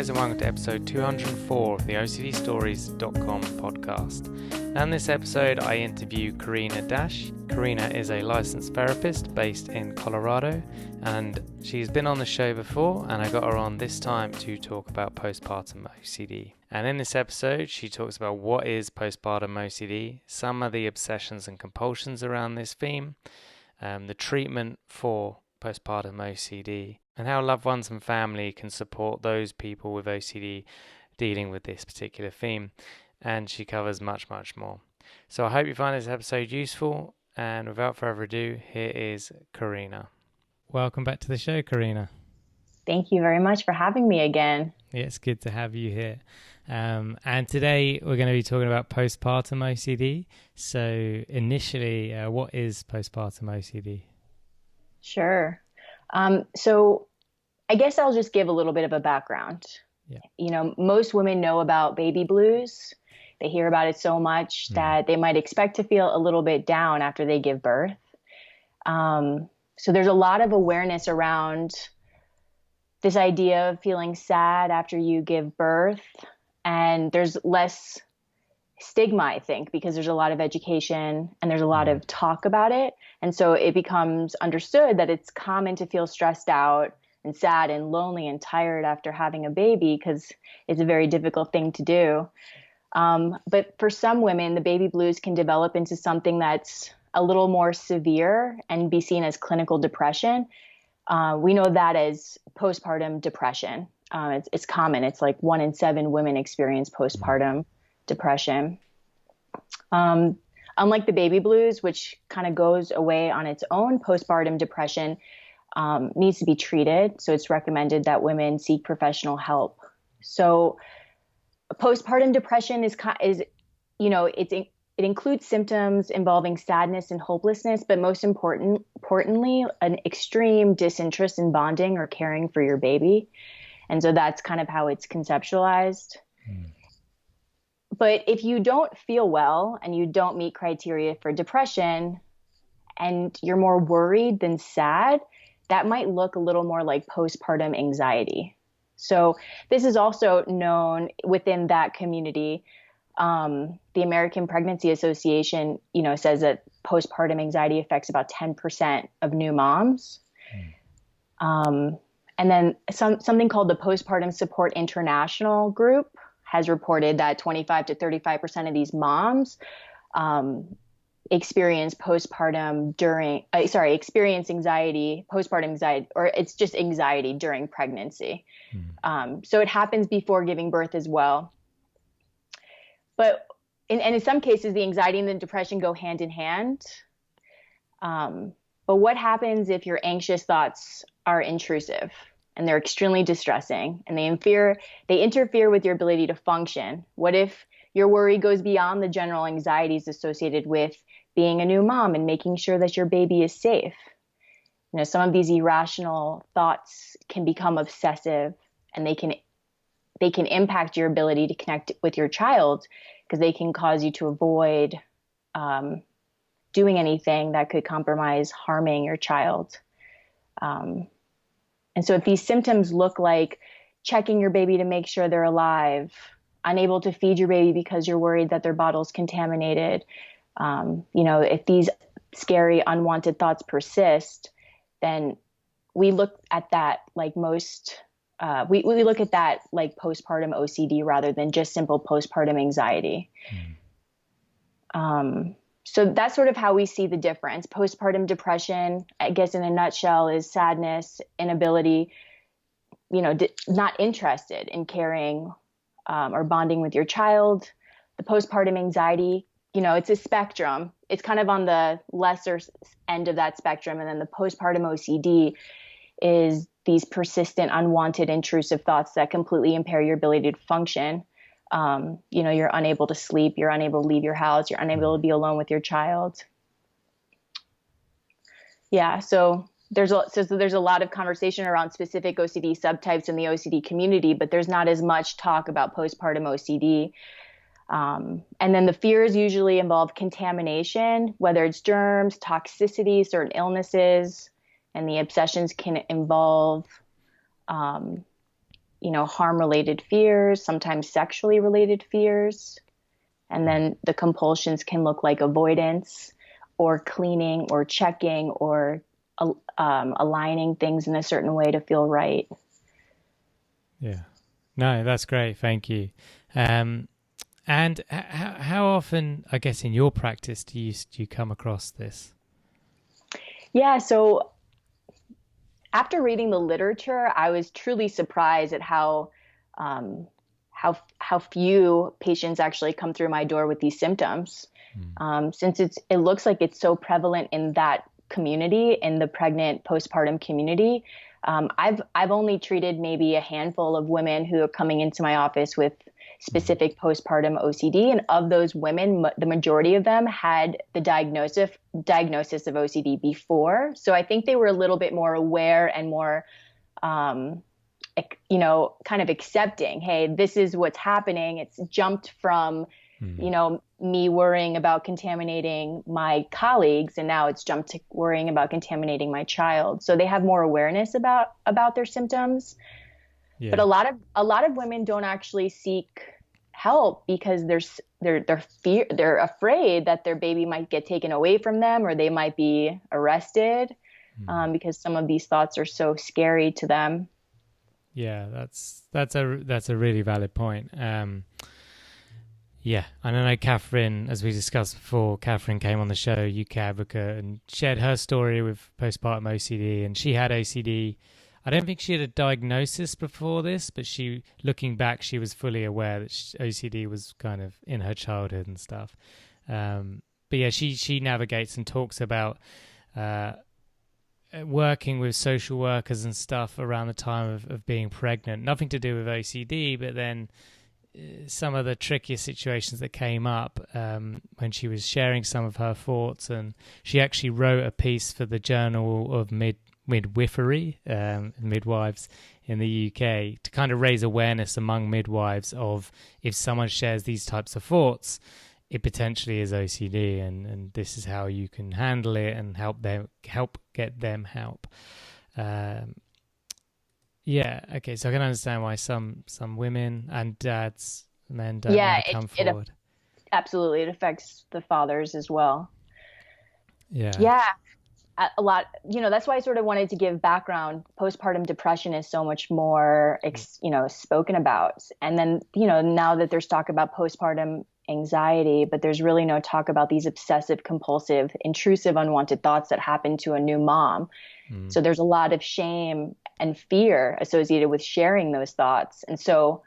guys, and welcome to episode 204 of the OCDstories.com podcast. Now in this episode, I interview Karina Dach. Karina is a licensed therapist based in Colorado, and she's been on the show before, and I got her on this time to talk about postpartum OCD. And in this episode, she talks about what is postpartum OCD, some of the obsessions and compulsions around this theme, the treatment for postpartum OCD, and how loved ones and family can support those people with OCD dealing with this particular theme. And she covers much, much more. So I hope you find this episode useful. And without further ado, here is Karina. Welcome back to the show, Karina. Thank you very much for having me again. Yeah, it's good to have you here. And today we're going to be talking about postpartum OCD. So initially, what is postpartum OCD? Sure. So I guess I'll just give a little bit of a background. Yeah. You know, most women know about baby blues. They hear about it so much that they might expect to feel a little bit down after they give birth. So there's a lot of awareness around this idea of feeling sad after you give birth. And there's less stigma, I think, because there's a lot of education and there's a lot of talk about it. And so it becomes understood that it's common to feel stressed out and sad and lonely and tired after having a baby because it's a very difficult thing to do. But for some women, the baby blues can develop into something that's a little more severe and be seen as clinical depression. We know that as postpartum depression. It's common. It's like 1 in 7 women experience postpartum depression. Unlike the baby blues, which kind of goes away on its own, postpartum depression needs to be treated. So it's recommended that women seek professional help. So postpartum depression it includes symptoms involving sadness and hopelessness, but most importantly, an extreme disinterest in bonding or caring for your baby. And so that's kind of how it's conceptualized. But if you don't feel well and you don't meet criteria for depression and you're more worried than sad, that might look a little more like postpartum anxiety. So this is also known within that community. The American Pregnancy Association, says that postpartum anxiety affects about 10% of new moms. And then something called the Postpartum Support International Group has reported that 25 to 35% of these moms experience postpartum anxiety, or it's just anxiety during pregnancy. So it happens before giving birth as well. But in some cases, the anxiety and the depression go hand in hand. But what happens if your anxious thoughts are intrusive and they're extremely distressing and they interfere with your ability to function? What if your worry goes beyond the general anxieties associated with being a new mom and making sure that your baby is safe? Some of these irrational thoughts can become obsessive, and they can impact your ability to connect with your child because they can cause you to avoid doing anything that could compromise harming your child. And so if these symptoms look like checking your baby to make sure they're alive, unable to feed your baby because you're worried that their bottle's contaminated, if these scary, unwanted thoughts persist, then we look at that like we look at that like postpartum OCD rather than just simple postpartum anxiety. So that's sort of how we see the difference. Postpartum depression, I guess in a nutshell, is sadness, inability, not interested in caring or bonding with your child. The postpartum anxiety, it's a spectrum. It's kind of on the lesser end of that spectrum. And then the postpartum OCD is these persistent, unwanted, intrusive thoughts that completely impair your ability to function. You're unable to sleep, you're unable to leave your house, you're unable to be alone with your child. Yeah, so there's a lot of conversation around specific OCD subtypes in the OCD community, but there's not as much talk about postpartum OCD. And then the fears usually involve contamination, whether it's germs, toxicity, certain illnesses, and the obsessions can involve harm-related fears, sometimes sexually related fears. And then the compulsions can look like avoidance or cleaning or checking or aligning things in a certain way to feel right. Yeah. No, that's great. Thank you. And how often, I guess, in your practice do you come across this? Yeah, so after reading the literature, I was truly surprised at how few patients actually come through my door with these symptoms. Since it looks like it's so prevalent in that community, in the pregnant postpartum community. I've only treated maybe a handful of women who are coming into my office with specific postpartum OCD, and of those women, the majority of them had the diagnosis of OCD before. So I think they were a little bit more aware and more, kind of accepting. Hey, this is what's happening. It's jumped from me worrying about contaminating my colleagues, and now it's jumped to worrying about contaminating my child. So they have more awareness about their symptoms. Yeah. But a lot of women don't actually seek help because they're afraid that their baby might get taken away from them, or they might be arrested, because some of these thoughts are so scary to them. Yeah, that's a really valid point. Yeah, and I know Catherine, as we discussed before, Catherine came on the show, UK advocate, and shared her story with postpartum OCD, and she had OCD. I don't think she had a diagnosis before this, but looking back, she was fully aware that OCD was kind of in her childhood and stuff. But yeah, she navigates and talks about working with social workers and stuff around the time of being pregnant. Nothing to do with OCD, but then some of the trickier situations that came up when she was sharing some of her thoughts, and she actually wrote a piece for the Journal of Midwifery, midwives in the UK, to kind of raise awareness among midwives of, if someone shares these types of thoughts, it potentially is OCD, and this is how you can handle it and help get them help. Yeah, okay, so I can understand why some women and men don't want to come forward. Absolutely, it affects the fathers as well. Yeah. A lot, that's why I sort of wanted to give background. Postpartum depression is so much more, spoken about. And then, now that there's talk about postpartum anxiety, but there's really no talk about these obsessive, compulsive, intrusive, unwanted thoughts that happen to a new mom. So there's a lot of shame and fear associated with sharing those thoughts. And so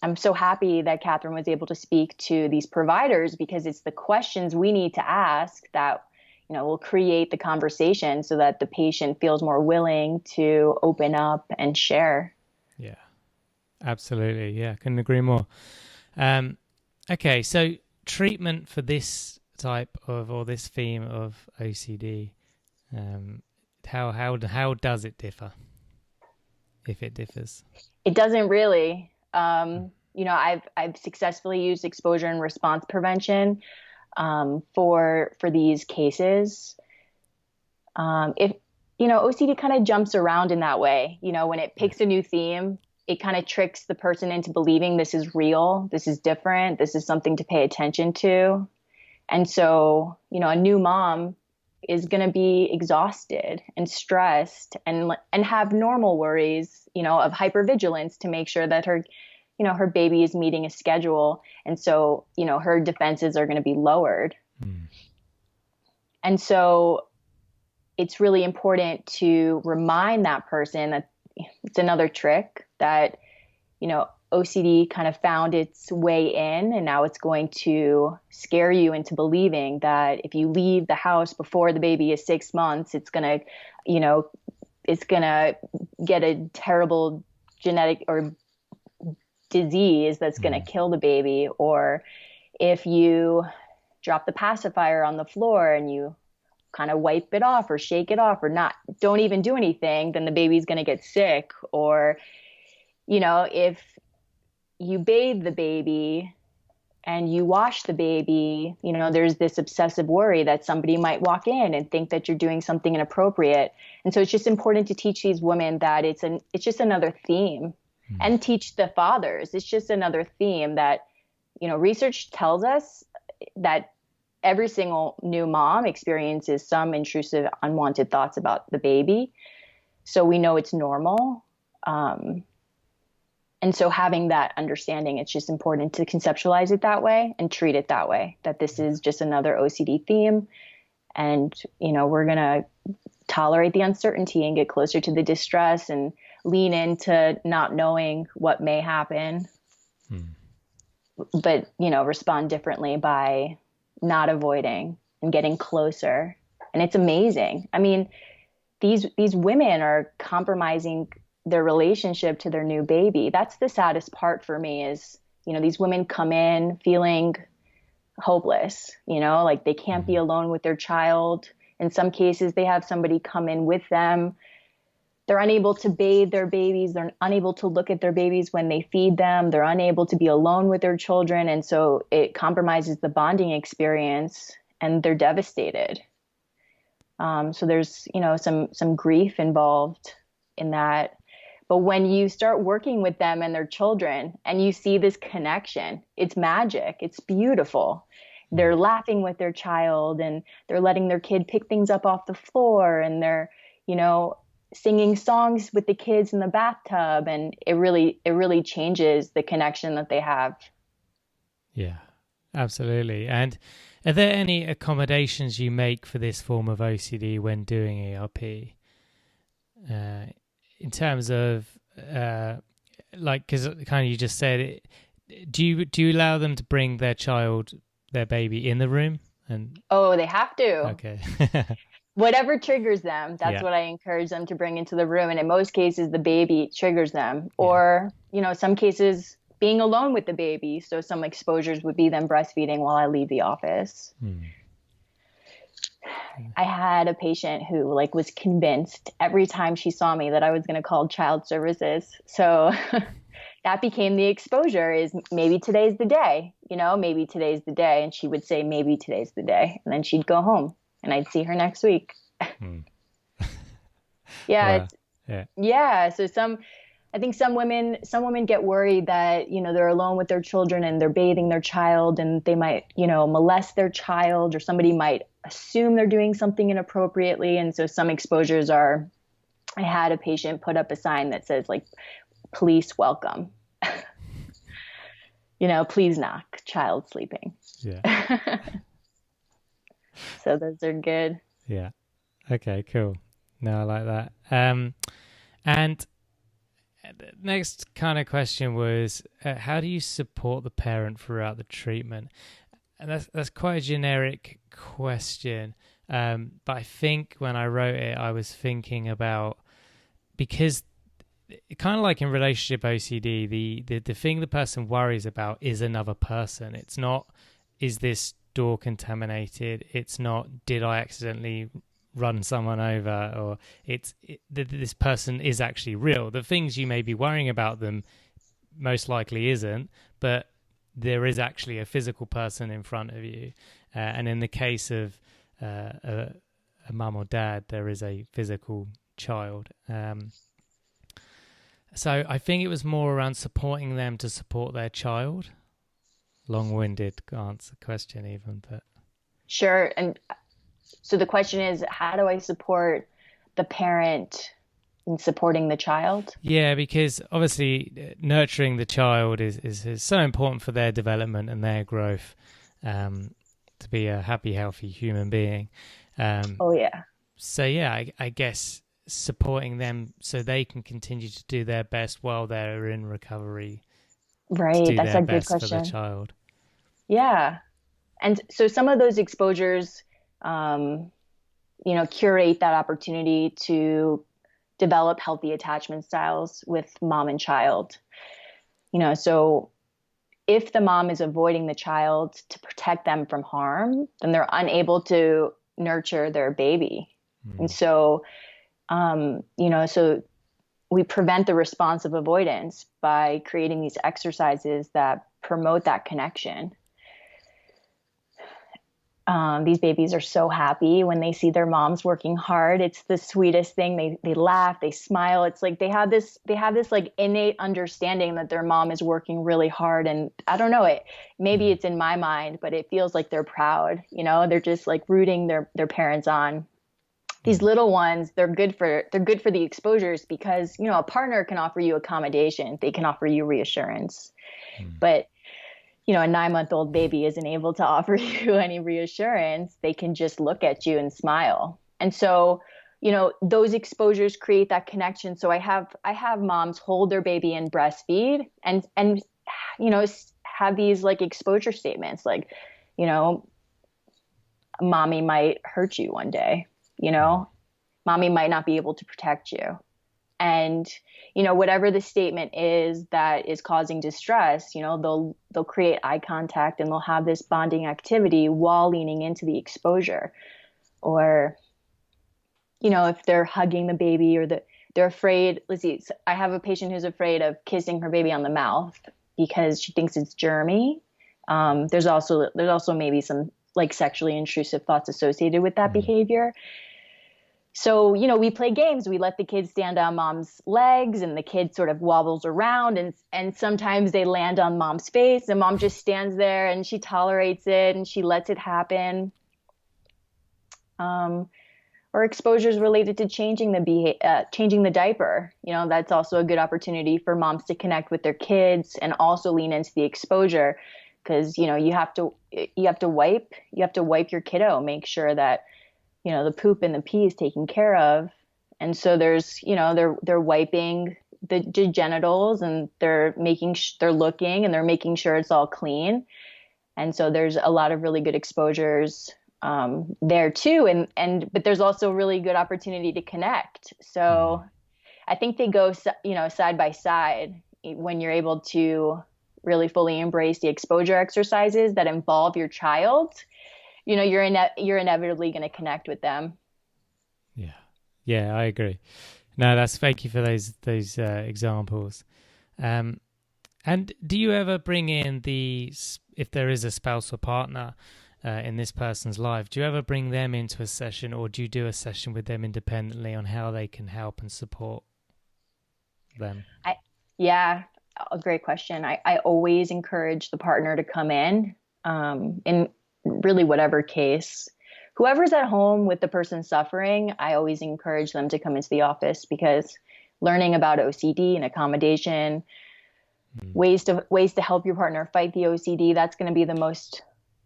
I'm so happy that Catherine was able to speak to these providers, because it's the questions we need to ask that will create the conversation so that the patient feels more willing to open up and share. Yeah, absolutely. Yeah, couldn't agree more. Okay, so treatment for this type of, or this theme of OCD, how does it differ, if it differs? It doesn't really. I've successfully used exposure and response prevention for these cases. If OCD kind of jumps around in that way, when it picks a new theme, it kind of tricks the person into believing this is real, this is different, this is something to pay attention to. And so, a new mom is going to be exhausted and stressed and have normal worries, of hypervigilance to make sure that her baby is meeting a schedule. And so, her defenses are going to be lowered. And so it's really important to remind that person that it's another trick that, OCD kind of found its way in, and now it's going to scare you into believing that if you leave the house before the baby is 6 months, it's going to get a terrible genetic or disease that's going to kill the baby. Or if you drop the pacifier on the floor and you kind of wipe it off or shake it off or don't even do anything, then the baby's going to get sick. Or, if you bathe the baby and you wash the baby, there's this obsessive worry that somebody might walk in and think that you're doing something inappropriate. And so it's just important to teach these women that it's just another theme. and teach the fathers. It's just another theme that, research tells us that every single new mom experiences some intrusive, unwanted thoughts about the baby. So we know it's normal. And so having that understanding, it's just important to conceptualize it that way and treat it that way, that this is just another OCD theme. And, we're going to tolerate the uncertainty and get closer to the distress and lean into not knowing what may happen, but, respond differently by not avoiding and getting closer. And it's amazing. I mean, these women are compromising their relationship to their new baby. That's the saddest part for me is, these women come in feeling hopeless, like they can't be alone with their child. In some cases, they have somebody come in with them. They're unable to bathe their babies. They're unable to look at their babies when they feed them. They're unable to be alone with their children. And so it compromises the bonding experience and they're devastated. So there's, some grief involved in that. But when you start working with them and their children and you see this connection, it's magic. It's beautiful. They're laughing with their child and they're letting their kid pick things up off the floor and they're, singing songs with the kids in the bathtub. And it really changes the connection that they have. Yeah, absolutely. And are there any accommodations you make for this form of OCD when doing ERP? In terms of, because kind of you just said it, do you allow them to bring their baby in the room? Oh, they have to. Okay. Whatever triggers them, that's what I encourage them to bring into the room. And in most cases, the baby triggers them. Or, some cases being alone with the baby. So some exposures would be them breastfeeding while I leave the office. I had a patient who was convinced every time she saw me that I was going to call child services. So that became the exposure is maybe today's the day, maybe today's the day. And she would say, maybe today's the day. And then she'd go home and I'd see her next week. Yeah. So I think some women get worried that, they're alone with their children and they're bathing their child and they might, molest their child or somebody might assume they're doing something inappropriately. And so some exposures I had a patient put up a sign that says police welcome, please knock, child sleeping. Yeah. So those are good. Yeah. Okay, cool. No, I like that. And the next kind of question was, how do you support the parent throughout the treatment? And that's quite a generic question. But I think when I wrote it, I was thinking about, because kind of like in relationship OCD, the thing the person worries about is another person. It's not, is this door contaminated? It's not, did I accidentally run someone over? Or this person is actually real. The things you may be worrying about them most likely isn't, but there is actually a physical person in front of you. And in the case of a mum or dad, there is a physical child. So I think it was more around supporting them to support their child. Long-winded answer question even, but sure. And so the question is, how do I support the parent in supporting the child? Yeah, because obviously nurturing the child is so important for their development and their growth, to be a happy, healthy human being. So yeah, I guess supporting them so they can continue to do their best while they're in recovery. Right, that's a good question. For the child. Yeah. And so some of those exposures, curate that opportunity to develop healthy attachment styles with mom and child. So if the mom is avoiding the child to protect them from harm, then they're unable to nurture their baby. And so, so we prevent the response of avoidance by creating these exercises that promote that connection. These babies are so happy when they see their moms working hard. It's the sweetest thing. They laugh, they smile. It's like they have this like innate understanding that their mom is working really hard. And I don't know, maybe it's in my mind, but it feels like they're proud. They're just like rooting their parents on. These little ones, they're good for the exposures because, a partner can offer you accommodation. They can offer you reassurance. But a 9-month-old baby isn't able to offer you any reassurance. They can just look at you and smile. And so, those exposures create that connection. So I have moms hold their baby and breastfeed and have these like exposure statements like, mommy might hurt you one day, mommy might not be able to protect you. And, whatever the statement is that is causing distress, they'll create eye contact and they'll have this bonding activity while leaning into the exposure. Or, if they're hugging the baby or they're afraid, let's see, I have a patient who's afraid of kissing her baby on the mouth because she thinks it's germy. There's also maybe some like sexually intrusive thoughts associated with that behavior. So, we play games. We let the kids stand on mom's legs and the kid sort of wobbles around and sometimes they land on mom's face and mom just stands there and she tolerates it and she lets it happen. Or exposures related to changing the diaper. That's also a good opportunity for moms to connect with their kids and also lean into the exposure because, you have to wipe your kiddo, make sure that the poop and the pee is taken care of. And so there's, they're wiping the genitals and they're looking and they're making sure it's all clean. And so there's a lot of really good exposures there too. But there's also really good opportunity to connect. So I think they go, side by side when you're able to really fully embrace the exposure exercises that involve your child. You're inevitably going to connect with them. Yeah, I agree. No, thank you for those examples. And do you ever bring in if there is a spouse or partner in this person's life, do you ever bring them into a session or do you do a session with them independently on how they can help and support them? Yeah, a great question. I always encourage the partner to come in really whatever case. Whoever's at home with the person suffering, I always encourage them to come into the office because learning about OCD and accommodation, ways to help your partner fight the OCD, that's going to be the most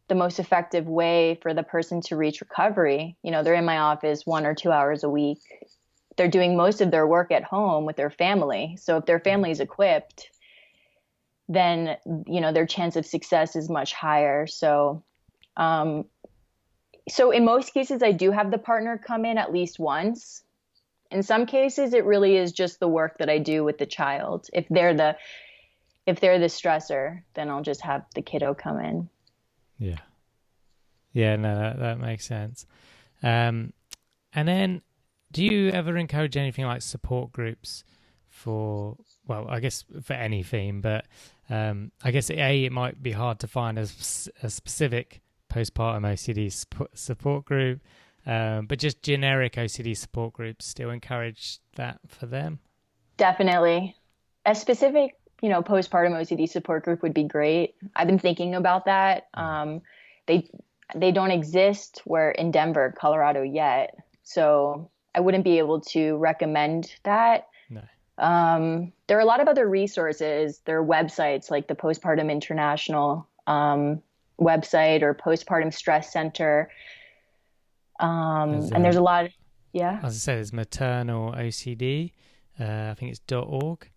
effective way for the person to reach recovery. They're in my office 1 or 2 hours a week. They're doing most of their work at home with their family. So if their family is equipped, then, their chance of success is much higher. So in most cases, I do have the partner come in at least once. In some cases, it really is just the work that I do with the child. If they're the stressor, then I'll just have the kiddo come in. Yeah, no, that makes sense. And then do you ever encourage anything like support groups I guess for any theme, but I guess it might be hard to find a specific postpartum OCD support group, but just generic OCD support groups, still encourage that for them? Definitely. A specific, postpartum OCD support group would be great. I've been thinking about that. They don't exist in Denver, Colorado yet. So I wouldn't be able to recommend that. No. There are a lot of other resources. There are websites like the Postpartum International website or Postpartum Stress Center. And there's a lot. Yeah. As I said, there's maternal OCD. I think it's .org.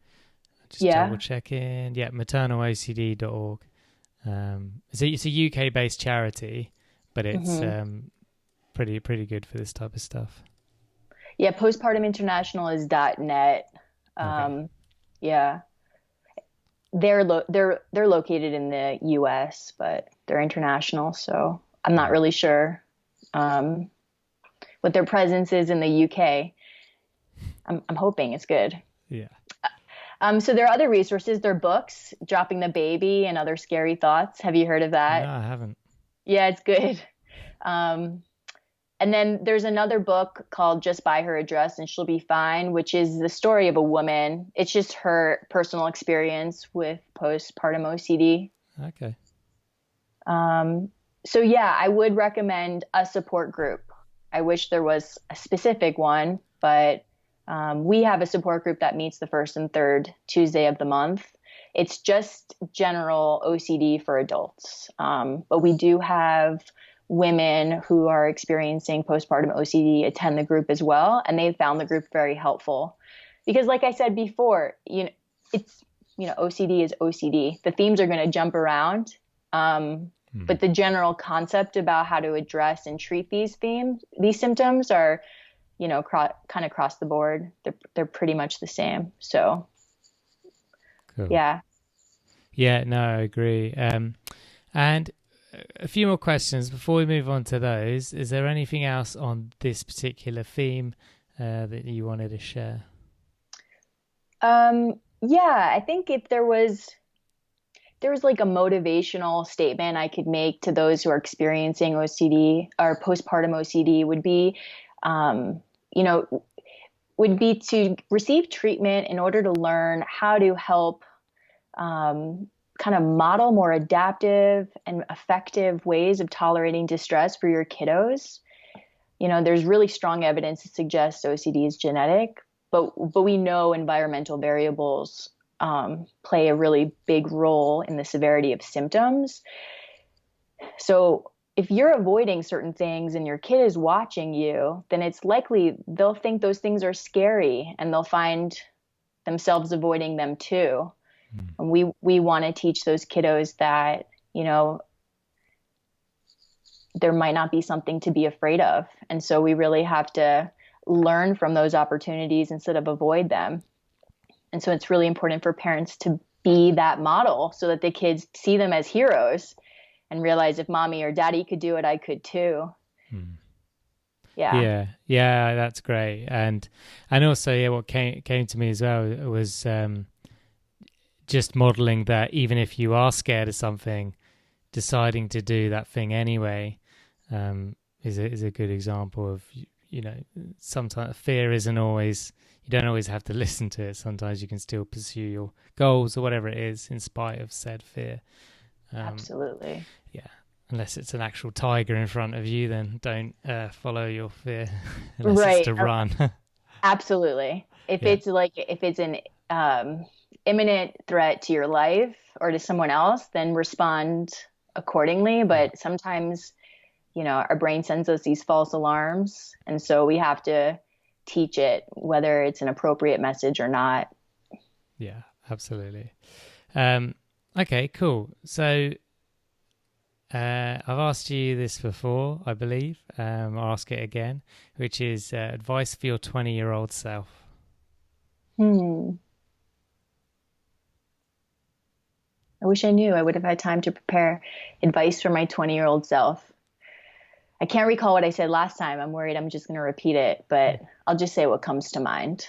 Just double checking. Yeah, maternalocd.org. It's a UK-based charity, but it's pretty good for this type of stuff. Yeah, Postpartum International is .net. Okay. Yeah, they're located in the U.S., but they're international. So I'm not really sure what their presence is in the U.K. I'm hoping it's good. Yeah. So there are other resources. There are books, Dropping the Baby and Other Scary Thoughts. Have you heard of that? No, I haven't. Yeah, it's good. And then there's another book called Just Buy Her a Dress and She'll Be Fine, which is the story of a woman. It's just her personal experience with postpartum OCD. Okay. So yeah, I would recommend a support group. I wish there was a specific one, but we have a support group that meets the first and third Tuesday of the month. It's just general OCD for adults. But we do have women who are experiencing postpartum OCD attend the group as well. And they've found the group very helpful because like I said before, OCD is OCD. The themes are going to jump around. But the general concept about how to address and treat these symptoms are, kind of across the board. They're pretty much the same. So, cool. Yeah. Yeah, no, I agree. And a few more questions before we move on to those. Is there anything else on this particular theme that you wanted to share? Yeah, I think if there was like a motivational statement I could make to those who are experiencing OCD or postpartum OCD would be to receive treatment in order to learn how to help kind of model more adaptive and effective ways of tolerating distress for your kiddos. There's really strong evidence to suggest OCD is genetic, but we know environmental variables play a really big role in the severity of symptoms. So if you're avoiding certain things and your kid is watching you, then it's likely they'll think those things are scary and they'll find themselves avoiding them too. And we want to teach those kiddos that, there might not be something to be afraid of. And so we really have to learn from those opportunities instead of avoid them. And so it's really important for parents to be that model so that the kids see them as heroes and realize if mommy or daddy could do it, I could too. Yeah, that's great. And also, what came to me as well was just modeling that even if you are scared of something, deciding to do that thing anyway is a good example of, sometimes fear isn't always, you don't always have to listen to it. Sometimes you can still pursue your goals or whatever it is in spite of said fear. Absolutely. Yeah. Unless it's an actual tiger in front of you, then don't follow your fear unless it's to run. Absolutely. If it's an imminent threat to your life or to someone else, then respond accordingly. But sometimes, our brain sends us these false alarms. And so we have to teach it whether it's an appropriate message or not. Yeah, absolutely. Okay, cool. So I've asked you this before, I believe. I'll ask it again, which is advice for your 20-year-old self. I wish I knew. I would have had time to prepare advice for my 20-year-old self. I can't recall what I said last time. I'm worried I'm just going to repeat it, but I'll just say what comes to mind.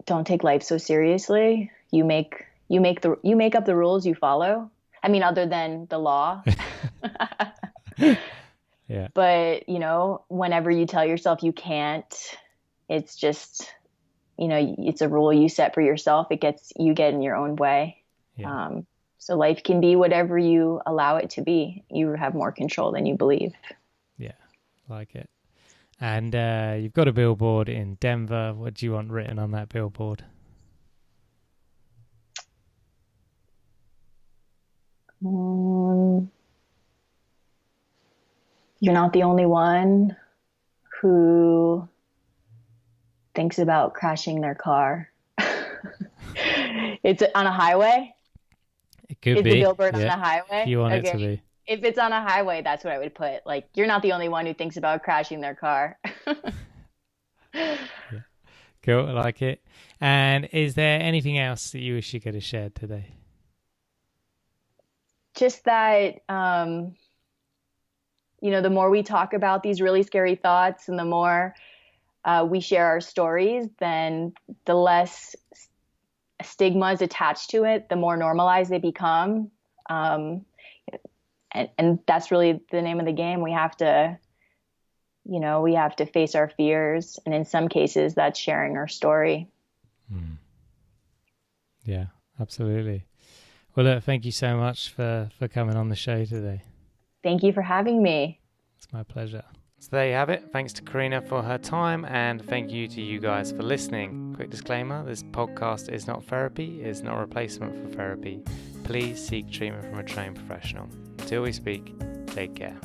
Don't take life so seriously. You make up the rules you follow. I mean, other than the law. Yeah. But, whenever you tell yourself you can't, it's just, it's a rule you set for yourself. You get in your own way. Yeah. So life can be whatever you allow it to be. You have more control than you believe. Yeah, like it. And you've got a billboard in Denver. What do you want written on that billboard? You're not the only one who thinks about crashing their car. It's on a highway. It could Is be. the billboard on a highway? If you want it to be. If it's on a highway, that's what I would put. Like, you're not the only one who thinks about crashing their car. Yeah. Cool, I like it. And is there anything else that you wish you could have shared today? Just that, the more we talk about these really scary thoughts and the more we share our stories, then the less stigma is attached to it, the more normalized they become. And that's really the name of the game. We have to, we have to face our fears. And in some cases, that's sharing our story. Yeah, absolutely. Well, look, thank you so much for coming on the show today. Thank you for having me. It's my pleasure. So there you have it. Thanks to Karina for her time, and thank you to you guys for listening. Quick disclaimer, this podcast is not therapy, it's not a replacement for therapy. Please seek treatment from a trained professional. Until we speak, take care.